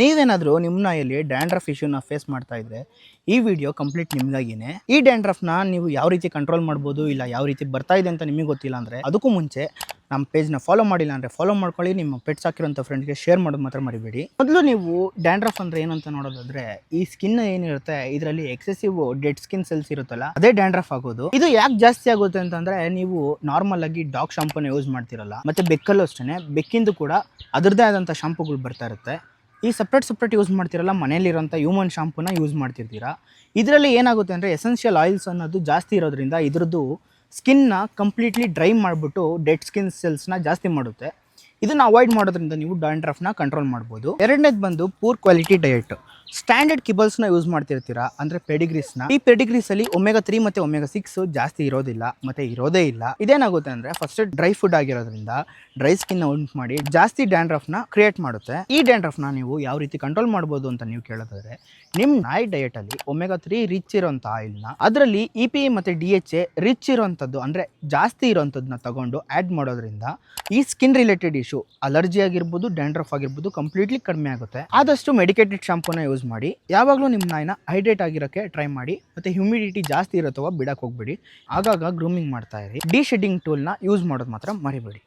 ನೀವೇನಾದರೂ ನಿಮ್ಮ ನಾಯಲ್ಲಿ dandruff ಇಶ್ಯೂನ face ಮಾಡ್ತಾ ಇದ್ರೆ ಈ ವಿಡಿಯೋ ಕಂಪ್ಲೀಟ್ ನಿಮಗಾಗಿನೇ. ಈ ಡ್ಯಾಂಡ್ರಫ್ನ ನೀವು ಯಾವ ರೀತಿ ಕಂಟ್ರೋಲ್ ಮಾಡ್ಬೋದು, ಇಲ್ಲ ಯಾವ ರೀತಿ ಬರ್ತಾ ಇದೆ ಅಂತ ನಿಮಗೆ ಗೊತ್ತಿಲ್ಲ ಅಂದರೆ ಅದಕ್ಕೂ ಮುಂಚೆ ನಮ್ಮ ಪೇಜ್ನ ಫಾಲೋ ಮಾಡಿಲ್ಲ ಅಂದರೆ ಫಾಲೋ ಮಾಡ್ಕೊಳ್ಳಿ. ನಿಮ್ಮ ಪೆಟ್ಸ್ ಹಾಕಿರೋಂಥ ಫ್ರೆಂಡ್ಸ್ಗೆ ಶೇರ್ ಮಾಡೋದು ಮಾತ್ರ ಮರಿಬೇಡಿ. ಮೊದಲು ನೀವು ಡ್ಯಾಂಡ್ರಫ್ ಅಂದರೆ ಏನು ಅಂತ ನೋಡೋದಾದ್ರೆ, ಈ ಸ್ಕಿನ್ ಏನಿರುತ್ತೆ ಇದರಲ್ಲಿ ಎಕ್ಸೆಸಿವ್ ಡೆಡ್ ಸ್ಕಿನ್ ಸೆಲ್ಸ್ ಇರುತ್ತಲ್ಲ, ಅದೇ ಡ್ಯಾಂಡ್ರಫ್ ಆಗೋದು. ಇದು ಯಾಕೆ ಜಾಸ್ತಿ ಆಗುತ್ತೆ ಅಂತಂದರೆ, ನೀವು ನಾರ್ಮಲ್ ಆಗಿ ಡಾಗ್ ಶಾಂಪೂನ ಯೂಸ್ ಮಾಡ್ತಿರಲ್ಲ, ಮತ್ತು ಬೆಕ್ಕಲ್ಲೂ ಅಷ್ಟೇ, ಬೆಕ್ಕಿಂದು ಕೂಡ ಅದರದ್ದೇ ಆದಂಥ ಶಾಂಪೂಗಳು ಬರ್ತಾ ಇರುತ್ತೆ. ಈ ಸಪ್ರೇಟ್ ಯೂಸ್ ಮಾಡ್ತಿರಲ್ಲ, ಮನೆಯಲ್ಲಿರೋಂಥ ಹ್ಯೂಮನ್ ಶಾಂಪೂನ ಯೂಸ್ ಮಾಡ್ತಿರ್ತೀರಾ. ಇದರಲ್ಲಿ ಏನಾಗುತ್ತೆ ಅಂದರೆ ಎಸೆನ್ಷಿಯಲ್ ಆಯಿಲ್ಸ್ ಅನ್ನೋದು ಜಾಸ್ತಿ ಇರೋದ್ರಿಂದ ಇದ್ರದ್ದು ಸ್ಕಿನ್ನ ಕಂಪ್ಲೀಟ್ಲಿ ಡ್ರೈ ಮಾಡಿಬಿಟ್ಟು ಡೆಡ್ ಸ್ಕಿನ್ ಸೆಲ್ಸ್ನ ಜಾಸ್ತಿ ಮಾಡುತ್ತೆ. ಇದನ್ನು ಅವಾಯ್ಡ್ ಮಾಡೋದ್ರಿಂದ ನೀವು ಡ್ಯಾಂಡ್ರಫ್ನ ಕಂಟ್ರೋಲ್ ಮಾಡ್ಬೋದು. ಎರಡನೇದು ಬಂದು ಪೂರ್ ಕ್ವಾಲಿಟಿ ಡಯಟ್. ಸ್ಟ್ಯಾಂಡರ್ಡ್ ಕಿಬಲ್ಸ್ನ ಯೂಸ್ ಮಾಡ್ತಿರ್ತೀರಾ, ಅಂದರೆ ಪೆಡಿಗ್ರೀಸ್ನ. ಈ ಪೆಡಿಗ್ರೀಸಲ್ಲಿ ಒಮೆಗಾ 3 ಮತ್ತು ಒಮೆಗಾ 6 ಜಾಸ್ತಿ ಇರೋದಿಲ್ಲ, ಮತ್ತು ಇರೋದೇ ಇಲ್ಲ. ಇದೇನಾಗುತ್ತೆ ಅಂದರೆ ಫಸ್ಟ್ ಡ್ರೈ ಫುಡ್ ಆಗಿರೋದ್ರಿಂದ ಡ್ರೈ ಸ್ಕಿನ್ನ ಉಂಟು ಮಾಡಿ ಜಾಸ್ತಿ ಡ್ಯಾಂಡ್ರಫ್ನ ಕ್ರಿಯೇಟ್ ಮಾಡುತ್ತೆ. ಈ ಡ್ಯಾಂಡ್ರಫ್ನ ನೀವು ಯಾವ ರೀತಿ ಕಂಟ್ರೋಲ್ ಮಾಡ್ಬೋದು ಅಂತ ನೀವು ಕೇಳೋದಾದ್ರೆ, ನಿಮ್ಮ ನಾಯಿ ಡಯಟಲ್ಲಿ ಒಮೆಗಾ 3 ರಿಚ್ ಇರೋಂಥ ಆಯಿಲ್ನ, ಅದರಲ್ಲಿ EPA ಮತ್ತು DHA ರಿಚ್ ಇರೋಂಥದ್ದು ಅಂದರೆ ಜಾಸ್ತಿ ಇರೋಂಥದ್ದನ್ನ ತಗೊಂಡು ಆ್ಯಡ್ ಮಾಡೋದ್ರಿಂದ ಈ ಸ್ಕಿನ್ ರಿಲೇಟೆಡ್ ಇಶ್ಯೂ, ಅಲರ್ಜಿ ಆಗಿರ್ಬೋದು, ಡ್ಯಾಂಡ್ರಫ್ ಆಗಿರ್ಬೋದು, ಕಂಪ್ಲೀಟ್ಲಿ ಕಡಿಮೆ ಆಗುತ್ತೆ. ಆದಷ್ಟು ಮೆಡಿಕೇಟೆಡ್ ಶಾಂಪೂನ ಯೂಸ್ ಮಾಡಿ. ಯಾವಾಗಲೂ ನಿಮ್ಮ ನಾಯಿನ ಹೈಡ್ರೇಟ್ ಆಗಿರೋಕ್ಕೆ ಟ್ರೈ ಮಾಡಿ, ಮತ್ತು ಹ್ಯೂಮಿಡಿಟಿ ಜಾಸ್ತಿ ಇರುತ್ತವ ಬಿಡಕ್ಕೆ ಹೋಗ್ಬೇಡಿ. ಆಗಾಗ ಗ್ರೂಮಿಂಗ್ ಮಾಡ್ತಾ ಇರಿ. ಡಿ ಶೆಡ್ಡಿಂಗ್ ಟೂಲ್ನ ಯೂಸ್ ಮಾಡೋದು ಮಾತ್ರ ಮರಿಬೇಡಿ.